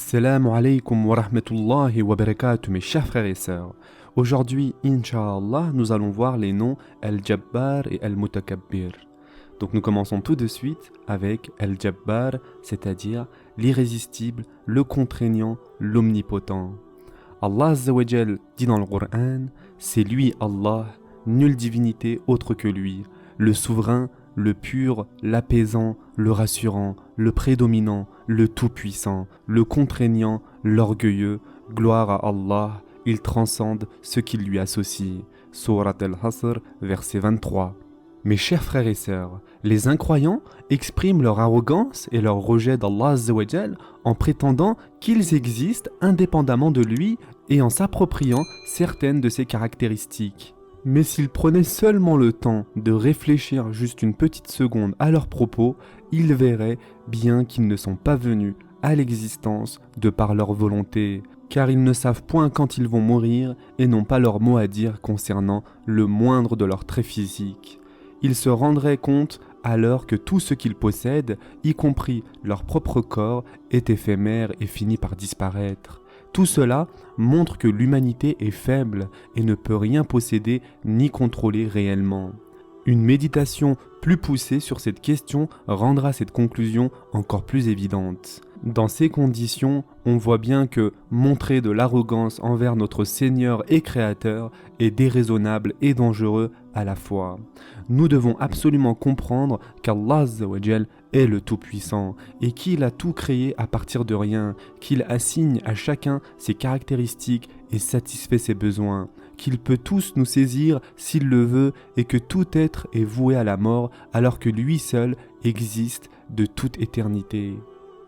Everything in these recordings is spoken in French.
Assalamu alaikum wa rahmatullahi wa barakatuh mes chers frères et sœurs. Aujourd'hui, Inch'Allah, nous allons voir les noms Al-Jabbar et Al-Mutakabbir. Donc nous commençons tout de suite avec Al-Jabbar, c'est-à-dire l'irrésistible, le contraignant, l'omnipotent. Allah Azza wa Jal dit dans le Coran, c'est lui Allah, nulle divinité autre que lui, le souverain, le pur, l'apaisant, le rassurant, le prédominant, le tout-puissant, le contraignant, l'orgueilleux, gloire à Allah, il transcende ce qui lui associe. Surat Al-Hasr, verset 23. Mes chers frères et sœurs, les incroyants expriment leur arrogance et leur rejet d'Allah Azza wa Jal en prétendant qu'ils existent indépendamment de lui et en s'appropriant certaines de ses caractéristiques. Mais s'ils prenaient seulement le temps de réfléchir juste une petite seconde à leurs propos, ils verraient bien qu'ils ne sont pas venus à l'existence de par leur volonté, car ils ne savent point quand ils vont mourir et n'ont pas leur mot à dire concernant le moindre de leurs traits physiques. Ils se rendraient compte alors que tout ce qu'ils possèdent, y compris leur propre corps, est éphémère et finit par disparaître. Tout cela montre que l'humanité est faible et ne peut rien posséder ni contrôler réellement. Une méditation plus poussée sur cette question rendra cette conclusion encore plus évidente. Dans ces conditions, on voit bien que montrer de l'arrogance envers notre Seigneur et Créateur est déraisonnable et dangereux à la fois. Nous devons absolument comprendre qu'Allah Azza wa Jal est le Tout-Puissant et qu'il a tout créé à partir de rien, qu'il assigne à chacun ses caractéristiques et satisfait ses besoins, qu'il peut tous nous saisir s'il le veut et que tout être est voué à la mort alors que lui seul existe de toute éternité.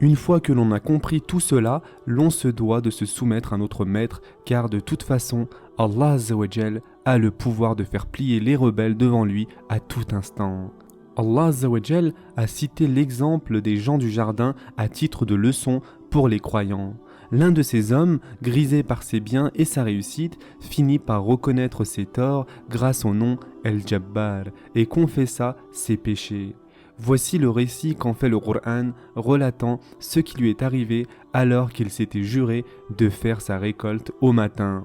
Une fois que l'on a compris tout cela, l'on se doit de se soumettre à notre maître car de toute façon, Allah Azza wa Jal a le pouvoir de faire plier les rebelles devant lui à tout instant. Allah Azza wa Jal a cité l'exemple des gens du jardin à titre de leçon pour les croyants. L'un de ces hommes, grisé par ses biens et sa réussite, finit par reconnaître ses torts grâce au nom El-Jabbar et confessa ses péchés. Voici le récit qu'en fait le Coran relatant ce qui lui est arrivé alors qu'il s'était juré de faire sa récolte au matin.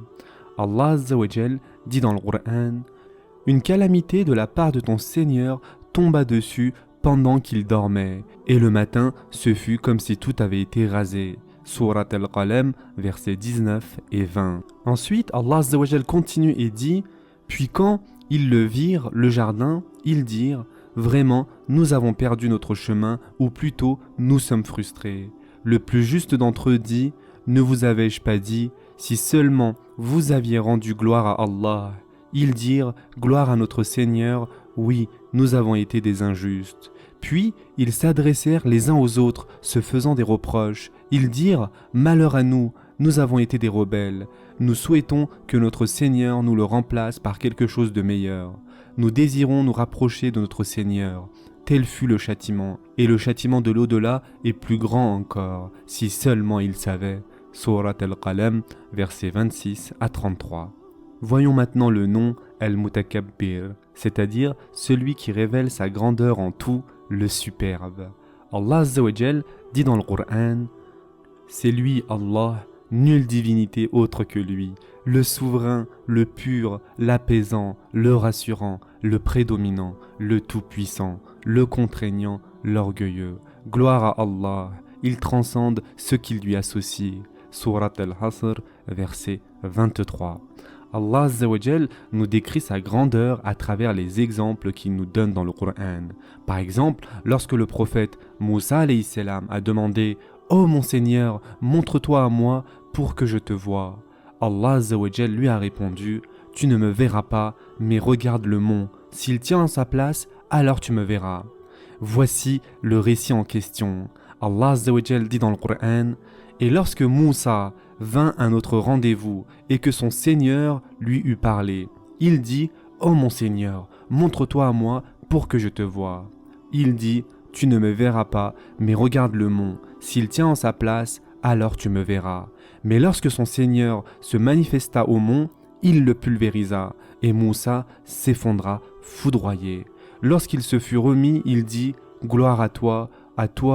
Allah Azza wa Jal dit dans le Coran, « Une calamité de la part de ton Seigneur tomba dessus pendant qu'il dormait, et le matin ce fut comme si tout avait été rasé. » Surat Al-Qalam, versets 19 et 20. Ensuite, Allah Azza wa Jal continue et dit, « Puis quand ils le virent, le jardin, ils dirent, « Vraiment, nous avons perdu notre chemin, ou plutôt, nous sommes frustrés. » Le plus juste d'entre eux dit, « Ne vous avais-je pas dit, si seulement vous aviez rendu gloire à Allah ?» Ils dirent, « Gloire à notre Seigneur, oui, nous avons été des injustes. » Puis, ils s'adressèrent les uns aux autres, se faisant des reproches. Ils dirent, « Malheur à nous, nous avons été des rebelles. Nous souhaitons que notre Seigneur nous le remplace par quelque chose de meilleur. Nous désirons nous rapprocher de notre Seigneur. » Tel fut le châtiment, et le châtiment de l'au-delà est plus grand encore, si seulement ils savaient. Surat Al-Qalam, versets 26 à 33. Voyons maintenant le nom Al-Mutakabbir, c'est-à-dire celui qui révèle sa grandeur en tout, le superbe. Allah Azza wa Jal dit dans le Coran, « C'est lui Allah, nulle divinité autre que lui, le souverain, le pur, l'apaisant, le rassurant, le prédominant, le tout-puissant, le contraignant, l'orgueilleux. Gloire à Allah, il transcende ce qui lui associe. » Surat Al-Hasr, verset 23. Allah Azza wa Jal nous décrit sa grandeur à travers les exemples qu'il nous donne dans le Coran. Par exemple, lorsque le prophète Moussa alayhi salam a demandé « Oh mon Seigneur, montre-toi à moi pour que je te voie » Allah Azza wa Jal lui a répondu « Tu ne me verras pas, mais regarde le mont. S'il tient en sa place, alors tu me verras. » Voici le récit en question. Allah Azza wa Jal dit dans le Coran « Et lorsque Moussa vint à notre rendez-vous et que son Seigneur lui eut parlé, il dit « Oh mon Seigneur, montre-toi à moi pour que je te voie. » Il dit « Tu ne me verras pas, mais regarde le mont. S'il tient en sa place, alors tu me verras. » Mais lorsque son Seigneur se manifesta au mont, il le pulvérisa, et Moussa s'effondra foudroyé. Lorsqu'il se fut remis, il dit « Gloire à toi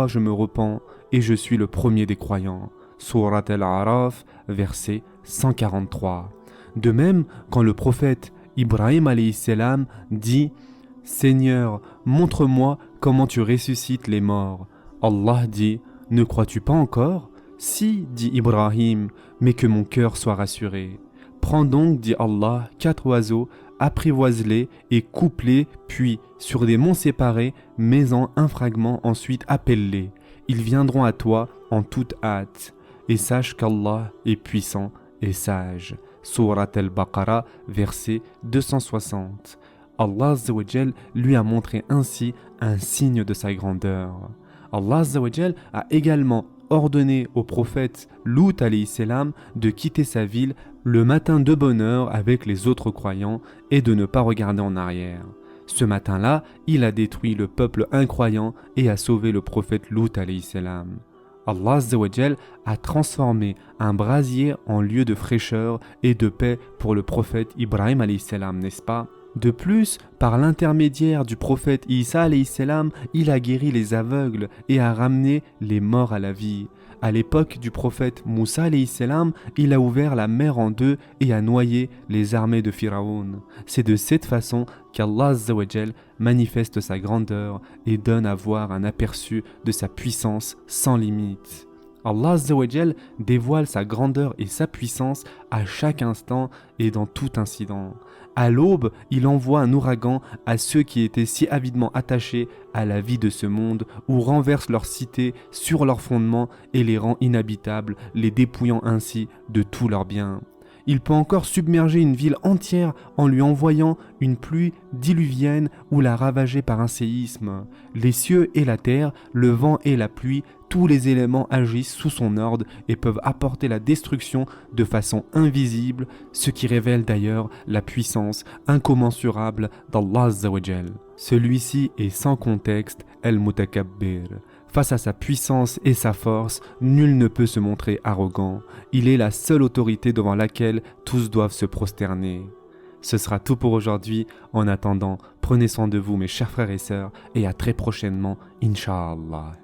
je me repens, et je suis le premier des croyants. » Surat Al-A'raf, verset 143. De même, quand le prophète Ibrahim alayhi salam dit « Seigneur, montre-moi comment tu ressuscites les morts », Allah dit « Ne crois-tu pas encore ?» Si, dit Ibrahim, mais que mon cœur soit rassuré. Prends donc, dit Allah, 4 oiseaux, apprivoise-les et coupe-les, puis, sur des monts séparés, mets-en un fragment, ensuite appelle-les. Ils viendront à toi en toute hâte. Et sache qu'Allah est puissant et sage. Surat Al-Baqarah, verset 260. Allah Azza wa Jal lui a montré ainsi un signe de sa grandeur. Allah Azza wa Jal a également ordonné au prophète Lut alayhi salam de quitter sa ville le matin de bonne heure avec les autres croyants et de ne pas regarder en arrière. Ce matin-là, il a détruit le peuple incroyant et a sauvé le prophète Lut alayhi salam. Allah Azza wa Jal a transformé un brasier en lieu de fraîcheur et de paix pour le prophète Ibrahim alayhi salam, n'est-ce pas? De plus, par l'intermédiaire du prophète Isa alayhi salam, il a guéri les aveugles et a ramené les morts à la vie. À l'époque du prophète Moussa alayhi salam, il a ouvert la mer en deux et a noyé les armées de Pharaon. C'est de cette façon qu'Allah Azza wa Jal manifeste sa grandeur et donne à voir un aperçu de sa puissance sans limite. Allah Azza wa Jal dévoile sa grandeur et sa puissance à chaque instant et dans tout incident. À l'aube, il envoie un ouragan à ceux qui étaient si avidement attachés à la vie de ce monde, ou renverse leur cité sur leurs fondements et les rend inhabitables, les dépouillant ainsi de tous leurs biens. Il peut encore submerger une ville entière en lui envoyant une pluie diluvienne ou la ravager par un séisme. Les cieux et la terre, le vent et la pluie, tous les éléments agissent sous son ordre et peuvent apporter la destruction de façon invisible, ce qui révèle d'ailleurs la puissance incommensurable d'Allah Azza wa Jal. Celui-ci est sans contexte El-Mutakabbir. Face à sa puissance et sa force, nul ne peut se montrer arrogant. Il est la seule autorité devant laquelle tous doivent se prosterner. Ce sera tout pour aujourd'hui. En attendant, prenez soin de vous mes chers frères et sœurs et à très prochainement, Inch'Allah.